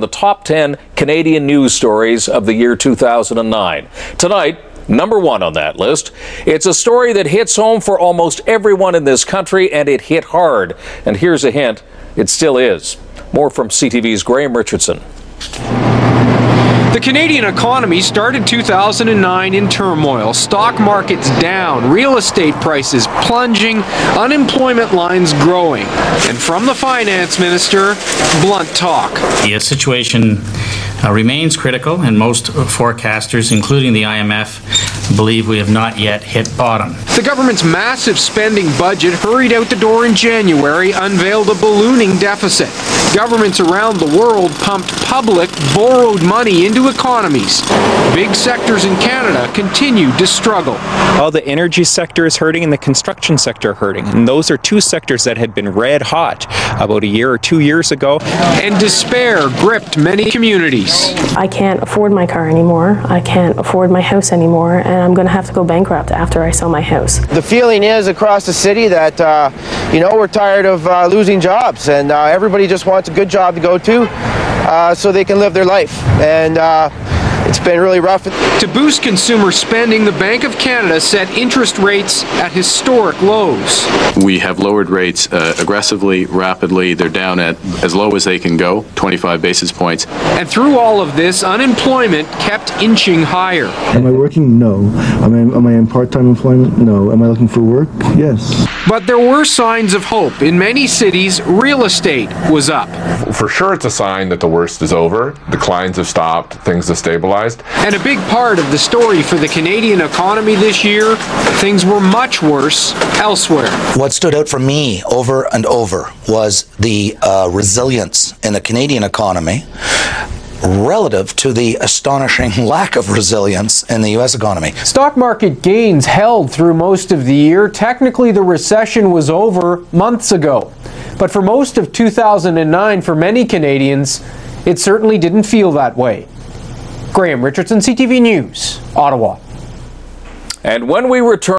the top 10 Canadian news stories of the year 2009. Tonight, number 1 on that list. It's a story that hits home for almost everyone in this country, and it hit hard. And here's a hint, it still is. More from CTV's Graham Richardson. The Canadian economy started 2009 in turmoil. Stock markets down, real estate prices plunging, unemployment lines growing. And from the finance minister, blunt talk. The situation remains critical, and most forecasters, including the IMF, believe we have not yet hit bottom. The government's massive spending budget hurried out the door in January, unveiled a ballooning deficit. Governments around the world pumped public, borrowed money into economies. Big sectors in Canada continued to struggle. Well, the energy sector is hurting and the construction sector hurting. And those are two sectors that had been red hot about a year or 2 years ago. And despair gripped many communities. I can't afford my car anymore. I can't afford my house anymore, and I'm going to have to go bankrupt after I sell my house. The feeling is across the city that, we're tired of losing jobs, and everybody just wants a good job to go to so they can live their life. And it's been really rough. To boost consumer spending, the Bank of Canada set interest rates at historic lows. We have lowered rates aggressively, rapidly. They're down at as low as they can go, 25 basis points. And through all of this, unemployment kept inching higher. Am I working? No. Am I in part-time employment? No. Am I looking for work? Yes. But there were signs of hope. In many cities, real estate was up. For sure, it's a sign that the worst is over. Declines have stopped. Things have stabilized. And a big part of the story for the Canadian economy this year, things were much worse elsewhere. What stood out for me over and over was the resilience in the Canadian economy relative to the astonishing lack of resilience in the U.S. economy. Stock market gains held through most of the year. Technically, the recession was over months ago. But for most of 2009, for many Canadians, it certainly didn't feel that way. Graham Richardson, CTV News, Ottawa. And when we return